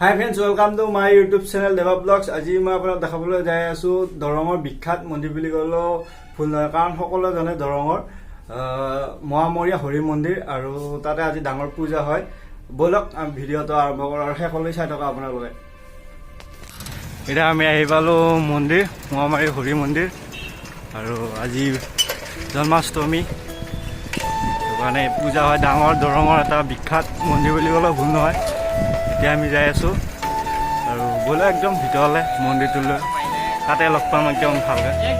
High friends, welcome to my YouTube channel Deva vlogs. আজি মই আপোনাক দেখাবলৈ যাই আছোঁ দৰঙৰ বিখ্যাত মন্দিৰ বুলি ক'লেও ভুল নহয়, কাৰণ সকলোৱে জানে দৰঙৰ মহামৰীয়া হৰি মন্দিৰ, আৰু তাতে আজি ডাঙৰ পূজা হয়। ব'লক ভিডিঅ'টো আৰম্ভ কৰোঁ আৰু শেষলৈ চাই থকা আপোনালোকে। এতিয়া আমি আহি পালোঁ মন্দিৰ, মহামাৰী হৰি মন্দিৰ, আৰু আজি জন্মাষ্টমী মানে পূজা হয়। ডাঙৰ দৰঙৰ এটা বিখ্যাত মন্দিৰ বুলি ক'লেও ভুল নহয়। এতিয়া আমি যাই আছোঁ আৰু ব'লে একদম ভিতৰলৈ মন্দিৰটোলৈ, তাতে লগ পাম একদম ভালকৈ।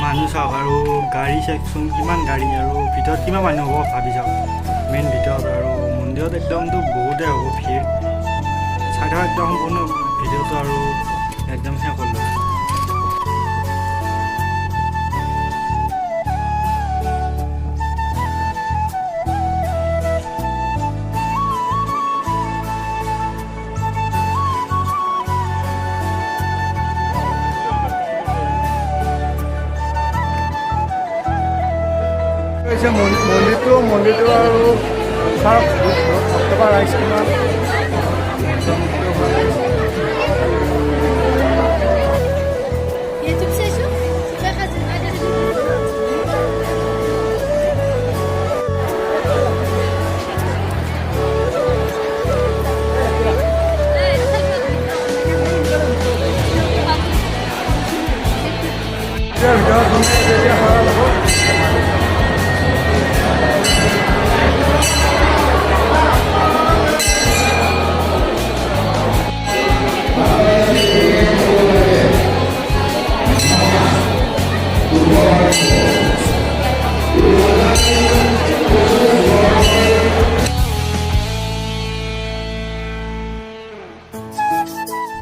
মানুহ চাওক আৰু গাড়ী চাওকচোন, কিমান গাড়ী, আৰু ভিতৰত কিমান মানুহ হ'ব ভাবি চাওক। মেইন ভিতৰত আৰু মন্দিৰত একদমতো বহুতেই হ'ব ভিৰ। চাই থকা একদম সম্পূৰ্ণ ভিডিঅ'টো আৰু একদম শেষ হ'ল। মন্দিৰটো আৰু চাওক ভক্তবা ৰাইজ কিমান।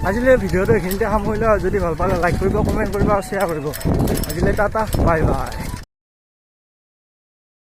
আজিলৈ ভিডিঅ'টো এইখিনিতে সামৰিলোঁ। যদি ভাল পালে লাইক কৰিব, কমেণ্ট কৰিব আৰু শ্বেয়াৰ কৰিব। আজিলৈ টাটা, বাই বাই।